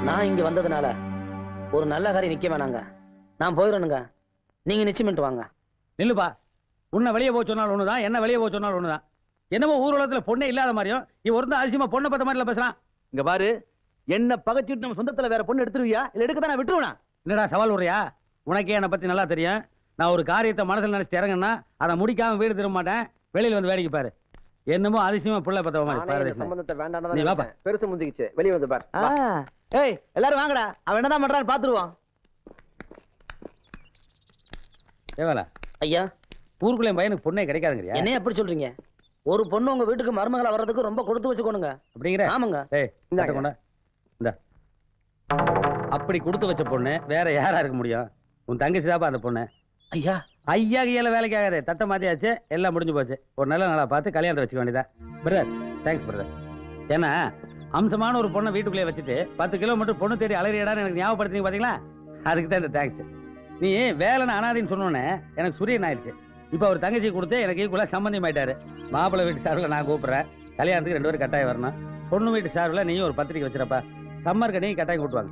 நான் இங்க வந்ததுனால ஒரு நல்ல காரியம் நிக்க வேணாங்க. நான் போயிடணுங்க, நீங்க நிச்சயமிட்டு வாங்க. நில்லுப்பா, உன்னை வெளியே போக சொன்னாலும் ஒண்ணுதான், என்ன வெளியே போக சொன்னாலும் ஒண்ணுதான். என்னமோ ஊர் உலகத்துல பொண்ணே இல்லாத மாதிரியும் இவன் ஒரு தான் அதிசயமா பொண்ணை பத்த மாதிரி பேசுறான். இங்க பாரு, என்ன பகைச்சிட்டு நம்ம சொந்தத்துல வேற பொண்ணு எடுத்துருவியா இல்ல எடுக்கதான் நான் விட்டுருவேனா? என்னடா சவால் விடுறியா? உனக்கே என்னை பத்தி நல்லா தெரியும். நான் ஒரு காரியத்தை மனசுல நினைச்சு இறங்கன்னா அதை முடிக்காம வீடு திரும்ப மாட்டேன். வெளியில வந்து வேடிக்கை பாரு. என்னமோ அதிசயமா புள்ள பத்த மாதிரி. சம்பந்தத்தை நீ வேண்டாம் வாப்பா. பெருசு முந்திக்கிச்சு. வெளியே வந்து பார். ஏய், எல்லாரும் வாங்கடா, அவன் என்னதான் பண்றான்னு பாத்துருவான். ஏவாலா, ஐயா, ஊருக்குள்ள என் பையனுக்கு பொண்ணே கிடைக்காதுங்கறியா? என்ன எப்படி சொல்றீங்க? ஒரு பொண்ணு உங்க வீட்டுக்கு மருமகளா வர்றதுக்கு ரொம்ப கொடுத்து வச்சுக்கோணுங்க. அப்படிங்கிற? ஆமாங்க. ஏய், இந்தாங்க கொண்டா. இந்த அப்படி கொடுத்து வச்ச பொண்ணு வேற யாரா இருக்க முடியும்? உன் தங்கச்சி தாப்பா அந்த பொண்ணு. ஐயா, ஐயா கையில வேலைக்கு ஆகாது. தட்டை மாத்தியாச்சு, எல்லாம் முடிஞ்சு போச்சு. ஒரு நல்ல நாளா பார்த்து கல்யாணத்தை வச்சுக்க வேண்டியதா. Brother, thanks brother. ஏன்னா அம்சமான ஒரு பொண்ணை வீட்டுக்குள்ளே வச்சுட்டு 10 கிலோமீட்டர் பொண்ணு தேடி அலையிடான்னு எனக்கு ஞாபகப்படுத்திங்க பாத்தீங்களா? அதுக்கு தான் இந்த தேங்க்ஸ். நீ வேலைன்னு அனாதின்னு சொன்னோன்னே எனக்கு சூரியன் ஆயிடுச்சு. இப்போ அவர் தங்கச்சி கொடுத்து எனக்கு ஈக்குவலா சம்பந்தம் ஆயிட்டாரு. மாப்பிள்ளை வீட்டு சார்பில் நான் கூப்பிடுறேன். கல்யாணத்துக்கு 2 பேரும் கட்டாயம் வரணும். பொண்ணு வீட்டு சார்பில் நீயும் ஒரு பத்திரிக்கை வச்சிருப்பா. சம்மருக்கு நீங்க கட்டாயம் கூட்டுவாங்க.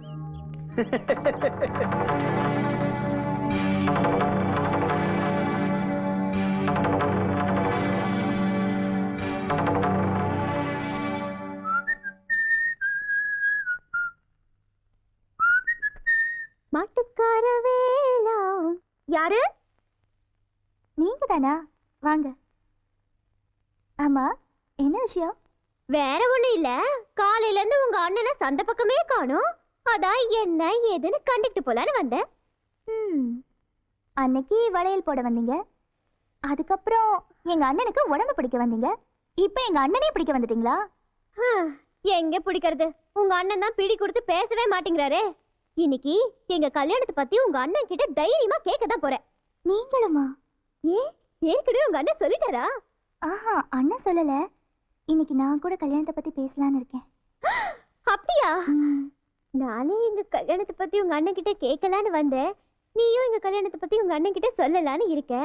யாரு? நீங்க தானா? வாங்க. ஆமா, என்ன விஷயம்? வேற ஒண்ணும் இல்ல, காலையில இருந்து உங்க அண்ணனை சந்த பக்கமே காணோம். அதான் என்ன ஏதுன்னு கண்டுக்கிட்டு போலான்னு வந்தேன். அன்னைக்கு வளையல் போட வந்தீங்க, அதுக்கப்புறம் எங்க அண்ணனுக்கு உடம்பு பிடிக்க வந்தீங்க, இப்ப எங்க அண்ணனே பிடிக்க வந்துட்டீங்களா? எங்க பிடிக்கிறது, உங்க அண்ணன் தான் பிடி கொடுத்து பேசவே மாட்டேங்கிறாரே. இன்னைக்கு எங்க கல்யாணத்தை பத்தி உங்க அண்ணன் கிட்ட தைரியமா கேட்க தான் போறேன். நீங்களுமா? ஏற்கனவே உங்க அண்ணன் சொல்லிட்டாரா? ஆஹா, அண்ணன் சொல்லல. இன்னைக்கு நான் கூட கல்யாணத்தை பத்தி பேசலான்னு இருக்கேன். அப்படியா? நானே எங்க கல்யாணத்தை பத்தி உங்க அண்ணன் கிட்ட கேட்கலான்னு வந்தேன். நீயும் எங்க கல்யாணத்தை பத்தி உங்க அண்ணன் கிட்ட சொல்லலான்னு இருக்க.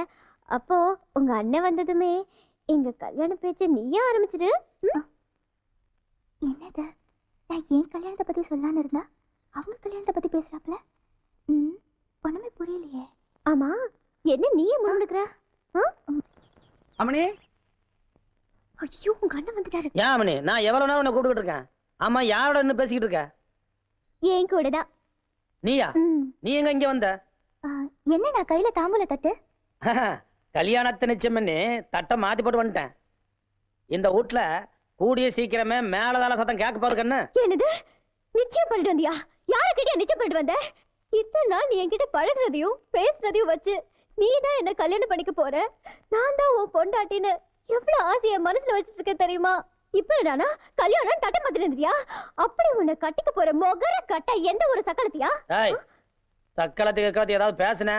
அப்போ உங்க அண்ணன் வந்ததுமே எங்க கல்யாண பேச்ச நீயே ஆரம்பிச்சிடு. என்னது, நான் என் கல்யாணத்தை பத்தி சொல்லலான்னு இருந்தா அவங்க கல்யாணத்தை பத்தி பேசுறாப்ல? ஒண்ணுமே புரியலையே. ஆமா, என்ன நீயே முன்னுக்குற? அம்மணி. ஐயோ, உங்க அண்ணன் வந்துட்டாரு. ஏன் அம்மணி, நான் எவ்வளவு நேரம் உன்னை கூப்பிட்டு இருக்கேன். ஆமா, யாரோட நின்னு பேசிக்கிட்டு இருக்க? ஏன் கூடதான். நீயா? நீ எங்க இங்க வந்த? என்ன, நான் கையில தாம்பூல தட்டு? கல்யாணத்தை நிச்சயம் பண்ணி தட்டை மாத்தி போட்டு வந்துட்டேன். இந்த வீட்டுல கூடிய சீக்கிரமே மேலதால சத்தம் கேட்க போகுது கண்ணு. என்னது, நிச்சயம் பண்ணிட்டு வந்தியா? யாருக்கிட்டே நிச்சயம் பண்ணிட்டு வந்த? இத்தனை நாள் நீ என்கிட்ட பழகுறதையும் பேசுறதையும் வச்சு நீ தான் என்ன கல்யாணம் பண்ணிக்க போற, நான் தான் உன் பொண்டாட்டின்னு எவ்வளவு ஆசைய மனசுல வச்சுட்டு இருக்க தெரியுமா? இப்ப என்னடா கல்யாணம் தட்டை மாத்திட்டு இருந்தியா? அப்படி உன்னை கட்டிக்க போற மொகர கட்ட எந்த ஒரு சக்கலத்தியா? சக்கலத்துக்கு ஏதாவது பேசுன?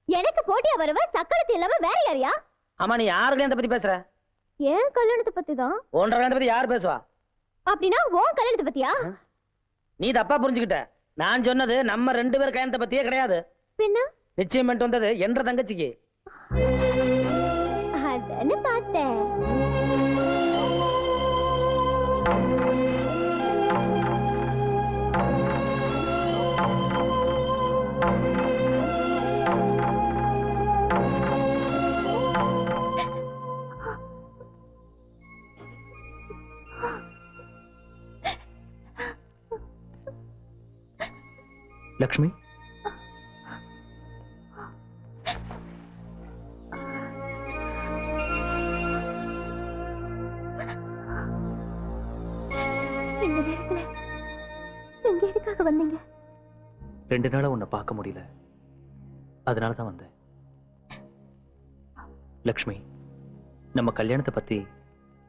எனக்கு போட்டியா வரவ சக்கலத்து இல்லாம வேற யாரையா? ஆமா, நீ யாரு கல்யாணத்தை பத்தி பேசுற? ஏன் கல்யாணத்தை பத்தி தான். உன் கல்யாணத்தை பத்தி யாரு பேசுவா? அப்படின்னா உன் கல்யாணத்தை பத்தியா? நீ தப்பா புரிஞ்சுக்கிட்ட. நான் சொன்னது நம்ம 2 பேர் கல்யாணத்தை பத்தியே கிடையாது. பின்ன நிச்சயம் பண்ணிட்டு வந்தது என்ற தங்கச்சிக்கு. அதன்னு பார்த்தேன். லக்ஷ்மி, இந்த நேரத்துல நீங்க எதுக்காக வந்தீங்க? 2 நாளா உன்னை பார்க்க முடியல, அதனாலதான் வந்தேன். லக்ஷ்மி, நம்ம கல்யாணத்தை பத்தி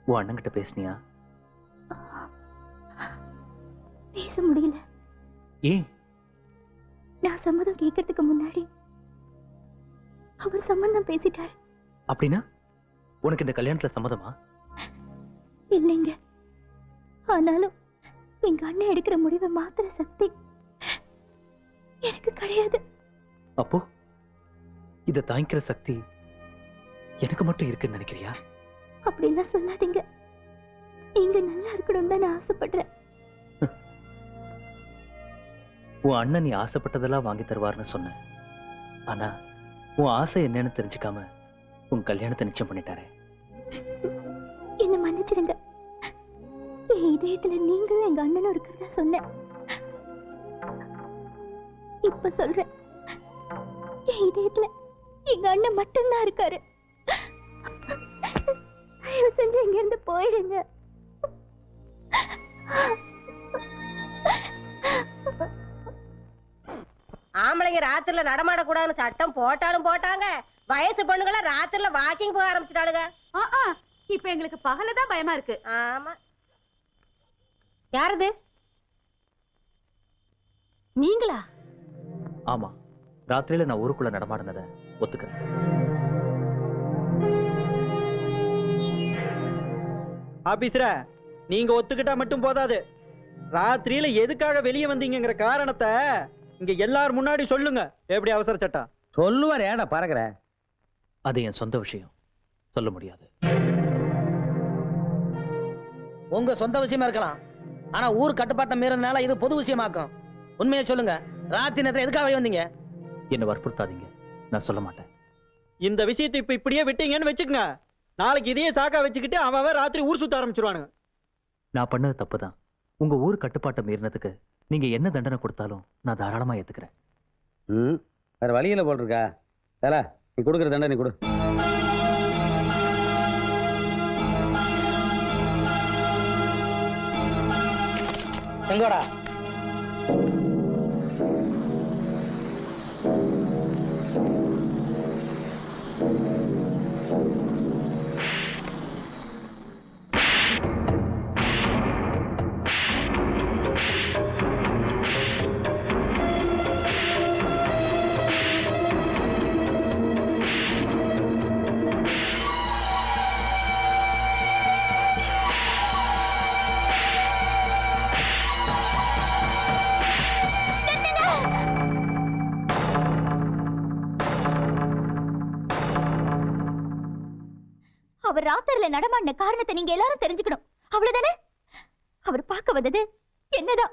உன் அண்ணன்கிட்ட பேசுனியா? பேச முடியல. ஏன்? நான் சம்மதம் கேட்கறதுக்கு முன்னாடி அவர் சம்மந்தம் பேசிட்டாரு. அப்படின்னா உனக்கு இந்த கல்யாணத்துல சம்மதமா? இல்லைங்க, ஆனாலும் எங்க அண்ணன் எடுக்கிற முடிவை மாத்திர சக்தி எனக்கு கிடையாது. அப்போ இத தாங்கிக்கிற சக்தி எனக்கு மட்டும் இருக்குன்னு நினைக்கிறியா? அப்படின்னா சொல்லாதீங்க. நீங்க நல்லா இருக்கணும் தான் நான் ஆசைப்படுறேன். உன் அண்ணன் நீ ஆசைப்பட்டதெல்லாம் வாங்கி தருவார்னு சொன்ன, ஆனா உன் ஆசை என்னன்னு தெரிஞ்சுக்காம உன் கல்யாணத்தை நிச்சயம் பண்ணிட்டாரே. என்ன மன்னிச்சிடுங்க. என் இதயத்துல நீங்களும் எங்க அண்ணனும் இருக்கிறதா சொன்னேன். இப்ப சொல்றேன், என் இதயத்துல எங்க அண்ணன் மட்டும்தான் இருக்காரு. தயவு செஞ்சு இங்க இருந்து போயிடுங்க. ஆம்பளைங்க ராத்திரில நடமாடக்கூடாதுன்னு சட்டம் போட்டாலும் போட்டாங்க. வயசு பொண்ணுங்கள ராத்திரில வாக்கிங் போக ஆரம்பிச்சுட்டாளுங்க. இப்ப எங்களுக்கு பகலதான் பயமா இருக்கு. ஆமா. யாரது? நீங்களா? ஆமா, ராத்திரியில நான் ஊருக்குள்ள நடமாடினத ஒத்துக்கிறேன். ஆபீசர, நீங்க ஒத்துக்கிட்டா மட்டும் போதாது. ராத்திரியில எதுக்காக வெளியே வந்தீங்கங்கிற காரணத்தை இங்க எல்லாரும் முன்னாடி சொல்லுங்க. எப்படி அவசர சட்டம்? சொல்லுவார், ஏடா பறக்குற? அது என் சொந்த விஷயம், சொல்ல முடியாது. உங்க சொந்த விஷயமா இருக்கலாம், ஆனா ஊர் கட்டுப்பாட்டை மீறதுனால இது பொது விஷயமாக்கும். உண்மையை சொல்லுங்க, ராத்திரி நேரத்துல எதுக்காக வெளிய வந்தீங்க? என்ன வற்புறுத்தாதீங்க, நான் சொல்ல மாட்டேன். இந்த விஷயத்தை இப்ப இப்படியே விட்டீங்கன்னு வச்சுக்கங்க, நாளைக்கு இதையே சாக்கா வச்சுக்கிட்டு அவன் ராத்திரி ஊர் சுத்த ஆரம்பிச்சிருவானுங்க. நான் பண்ணது தப்புதான். உங்க ஊர் கட்டுப்பாட்டை மீறினதுக்கு நீங்க என்ன தண்டனை கொடுத்தாலும் நான் தாராளமா ஏத்துக்கிறேன். வேற வழியில போட்டிருக்கா? வேலை நீ கொடுக்குற தண்டனை நீ கொடு. செங்கோடா அவர் ராத்திரில நடமாடின காரணத்தை நீங்க எல்லாரும் தெரிஞ்சுக்கணும். அவ்வளவுதானே? அவர் பார்க்க வந்தது என்னதான்.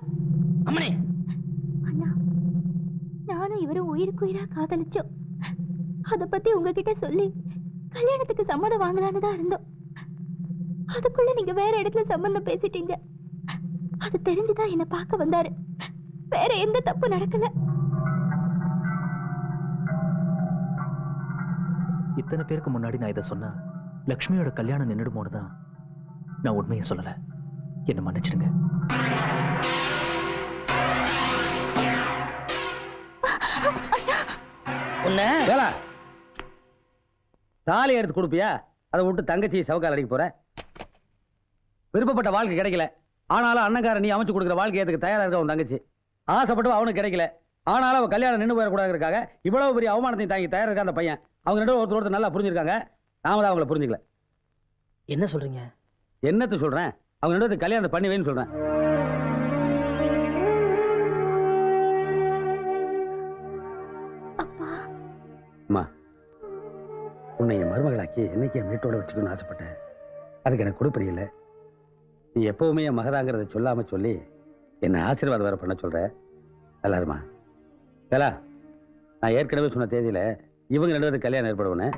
அம்மனே, அண்ணா, நானும் இவரும் உயிருக்குயிரா காதலிச்சோம். அத பத்தி உங்ககிட்ட சொல்லி கல்யாணத்துக்கு சம்மதம் வாங்கலான்னு தான் இருந்தோம். அதுக்குள்ள நீங்க வேற இடத்துல சம்பந்தம் பேசிட்டீங்க. அது தெரிஞ்சுதான் என்ன பார்க்க வந்தாரு. வேற எந்த தப்பு நடக்கல. இத்தனை பேருக்கு முன்னாடி நான் இதை சொன்னா லக்ஷ்மியோட கல்யாணம் நின்றுடுமோன்னு தான் நான் உண்மையை சொல்லல. என்ன மன்னிச்சிடுங்க. வேலை தாலி எடுத்து கொடுப்பியா? அதை விட்டு தங்கச்சி சவுக்கால் அடிக்க போற. விருப்பப்பட்ட வாழ்க்கை கிடைக்கல, ஆனாலும் அண்ணங்கார நீ அமைச்சு கொடுக்குற வாழ்க்கை ஏத்துக்கு தயாரா இருக்க உன் தங்கச்சி. ஆசைப்பட்டு அவனுக்கு கிடைக்கல, ஆனாலும் அவன் கல்யாணம் நின்று போயிடக்கூடாதுக்காக இவ்வளவு பெரிய அவமானத்தையும் தாங்கி தயாரா இருக்க அந்த பையன். அவங்க ரெண்டு ஒருத்தர் நல்லா புரிஞ்சிருக்காங்க. நாம தான் அவங்கள புரிஞ்சுக்கல. என்ன சொல்றீங்க? என்னத்த சொல்றேன், அவங்க ரெண்டு கல்யாணத்தை பண்ணி வைன்னு சொல்றேன். அம்மா, உன்னை என் மருமகளாக்கி என்னைக்கு என் வீட்டோட வச்சுக்கணும்னு ஆசைப்பட்டேன். அதுக்கு எனக்கு கொடுப்படி இல்லை. நீ எப்பவுமே என் மகதாங்கிறத சொல்லாம சொல்லி என்னை ஆசீர்வாதம் வேற பண்ண சொல்ற. எல்லாருமா வேலா, நான் ஏற்கனவே சொன்ன தேதியில இவங்க ரெண்டு பேருக்கு கல்யாணம் ஏற்படுவேன்னு.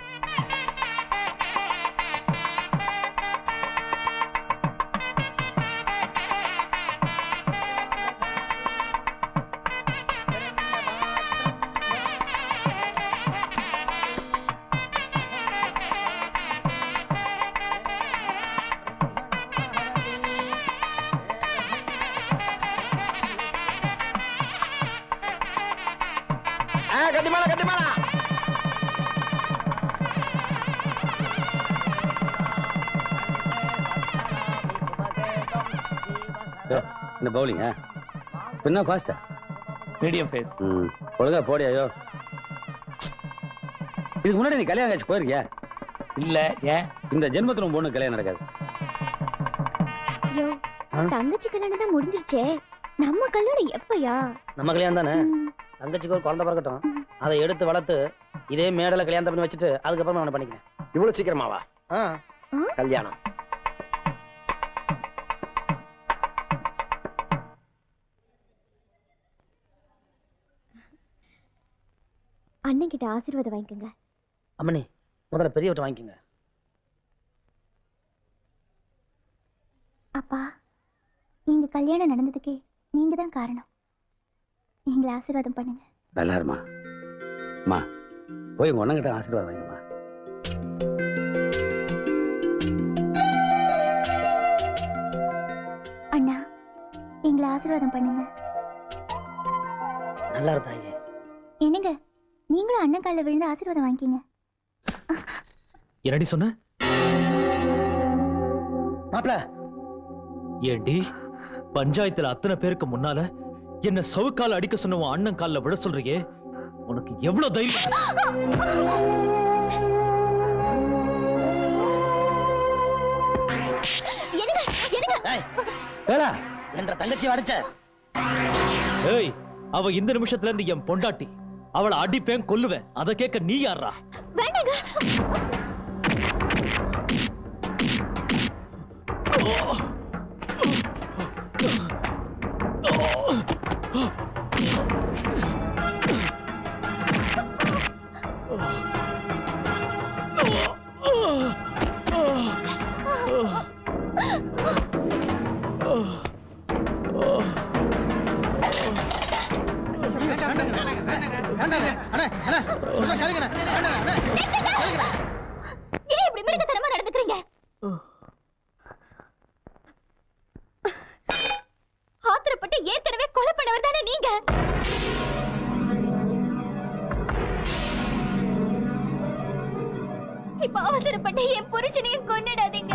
கட்டிமாலா கட்டிமாலா. இந்த பவுலிங்க என்ன ஃபாஸ்டா? Medium face. ஒழுங்கா போடி. ஐயோ, இதுக்கு முன்னாடி நீ கல்யாணம் ஆச்சு போயிருக்கியா? இல்ல. ஏன்? இந்த ஜென்மத்துல உன் பொண்ணு கல்யாணம் நடக்காது. ஐயோ, தங்கச்சி கல்யாணம் தான் முடிஞ்சிருச்சே, நம்ம கல்யாணம் எப்பயா? நம்ம கல்யாணம் தானே. தங்கச்சிக்கு ஒரு குழந்தை பிறக்கட்டும், அதை எடுத்து வளர்த்து இதே மேடல கல்யாணம் பண்ணி வச்சுட்டு அதுக்கப்புறம் அவனை பண்ணிக்கிறேன். இவ்வளவு சீக்கிரமாவா கல்யாணம்? அண்ணன் கிட்ட ஆசீர்வாதம் வாங்கிக்கோங்க. அம்மனி, முதல்ல பெரியவட்ட வாங்கிக்கோங்க. அப்பா, எங்க கல்யாணம் நடந்ததுக்கே நீங்க தான் காரணம். எங்களை ஆசீர்வாதம் பண்ணுங்க. நல்லா இருமா. அம்மா, போய் உங்க ஒன்னங்கிட்ட ஆசீர்வாதம் வாங்கிமா. அண்ணா, எங்களை ஆசீர்வாதம் பண்ணுங்க. நல்லா இருந்தாயே. என்னங்க, நீங்களும் அண்ணன் காலில் விழுந்து ஆசீர்வாதம் வாங்கிக்கீங்க. என்னடி சொன்ன? மாப்ள, ஏண்டி பஞ்சாயத்துல அத்தனை பேருக்கு முன்னால என்ன சவுக்கால அடிக்க சொன்ன உன் அண்ணன் கால்ல விட சொல்றியே, உனக்கு எவ்வளவு தைரியம்? என்ற தங்கச்சி அடிச்ச. ஏய், அவ இந்த நிமிஷத்துல இருந்து என் பொண்டாட்டி. அவளை அடிப்பேன், கொல்லுவேன். அதை கேட்க நீ யாரா? வேண்டாங்க. ஏன் இப்படி மிருகத்தனமா நடந்துக்கிறீங்க? ஆத்திரப்பட்டு ஏற்கனவே கொலை பண்ணவர் தானே நீங்க? இப்ப அவசரப்பட்டு என் புருஷனையும் கொன்னிடாதீங்க.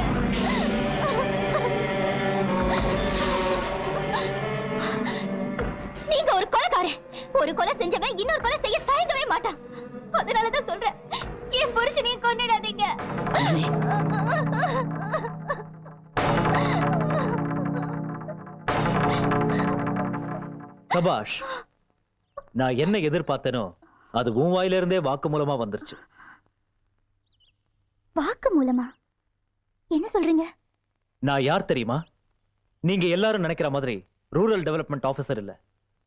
நீங்க ஒரு கொலைக்காரன். ஒரு கொலை செஞ்சவன் இன்னொரு கொலை செய்ய தயங்கவே மாட்டான். அதனாலதான் சொல்றேன், என் புருஷனையும் கொன்னிடாதீங்க. சபாஷ். நான் என்ன எதிர்பார்த்தேனோ அது உன் வாயிலிருந்தே வாக்கு மூலமா வந்துருச்சு. வாக்கு மூலமா? என்ன சொல்றீங்க? நான் யார் தெரியுமா? நீங்க எல்லாரும் நினைக்கிற மாதிரி ரூரல் டெவலப்மெண்ட் ஆபீசர் இல்ல.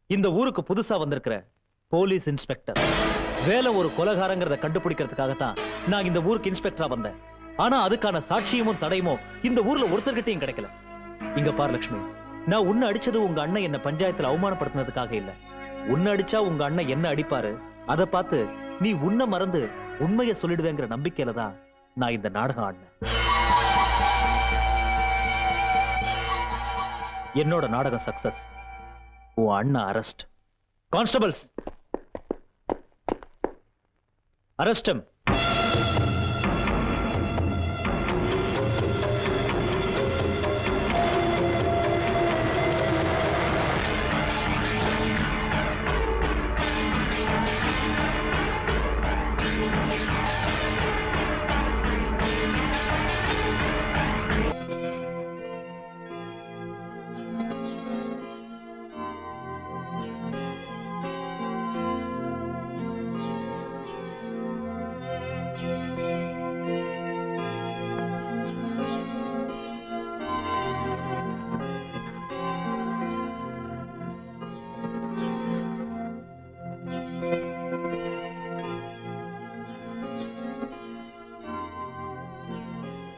இந்த ஊருக்கு புதுசா வந்திருக்கிற போலீஸ் இன்ஸ்பெக்டர். வேலை ஒரு கொலைகாரங்கிறத கண்டுபிடிக்கிறதுக்காகத்தான் நான் இந்த ஊருக்கு இன்ஸ்பெக்டரா வந்தேன். ஆனா அதுக்கான சாட்சியமும் தடையுமும் இந்த ஊர்ல ஒருத்தர்கிட்டையும் கிடைக்கல. இங்க பார் லட்சுமி, நான் உன்னை அடிச்சது உங்க அண்ணன் என்ன பஞ்சாயத்துல அவமானப்படுத்தினதுக்காக இல்ல. உன்னை அடிச்சா உங்க அண்ணன் என்ன அடிப்பாரு அதை பார்த்து நீ உன்னை மறந்து உண்மையை சொல்லிடுவேங்கிற நம்பிக்கையில தான் நான் இந்த நாடகம் ஆடினேன். என்னோட நாடகம் சக்சஸ். உன் அண்ணன் arrest. Constables, arrest.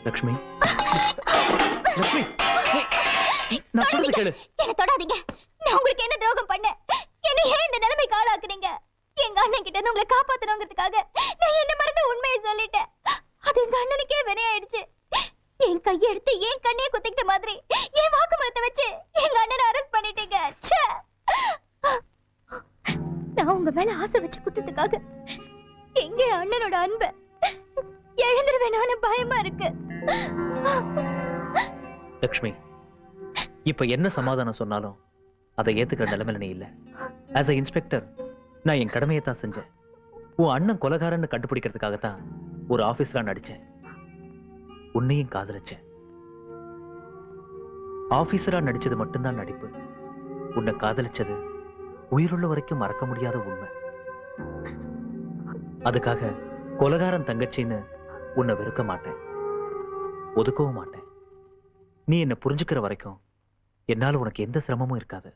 Lakshmi, Lakshmi, நான் சொல்றது கேளு. என்ன தொடாதீங்க. நான் உங்களுக்கு என்ன துரோகம் பண்ணேன்? என்ன ஏன் இந்த நிலைமைக்கு ஆளாக்குறீங்க? எங்க அண்ணன் கிட்ட இருந்து உங்களை காப்பாத்தணுங்கிறதுக்காக நான் என்ன மறந்து உண்மையை சொல்லிட்டேன். அது எங்க அண்ணனுக்கே வினையாயிடுச்சு. என் கையை எடுத்து என் கண்ணையே குத்திக்கிட்ட மாதிரி என் வாக்குமூலத்தை வச்சு எங்க அண்ணனை அரெஸ்ட் பண்ணிட்டீங்க. நான் உங்க மேல ஆசை வச்சு குற்றத்துக்காக எங்க அண்ணனோட அன்பை எழுந்துருவேனான்னு பயமா இருக்கு. லட்சுமி, இப்ப என்ன சமாதானம் சொன்னாலும் அதை ஏத்துக்கிற நிலைமையில நீ இல்ல. ஆஸ் அ இன்ஸ்பெக்டர் நான் என் கடமையை தான் செஞ்சேன். உன் அண்ணன் கொலைகாரன்னு கண்டுபிடிக்கிறதுக்காகத்தான் ஒரு ஆபீஸரா நடிச்சேன். உன்னையும் காதலிச்சேன். ஆபீஸரா நடிச்சது மட்டும்தான் நடிப்பு. உன்னை காதலிச்சது உயிருள்ள வரைக்கும் மறக்க முடியாத உண்மை. அதுக்காக கொலைகாரன் தங்கச்சின்னு உன்னை வெறுக்க மாட்டேன், ஒதுக்கவும் மாட்டேன். நீ என்ன புரிஞ்சுக்கிற வரைக்கும் என்னால உனக்கு எந்த சிரமமும் இருக்காது.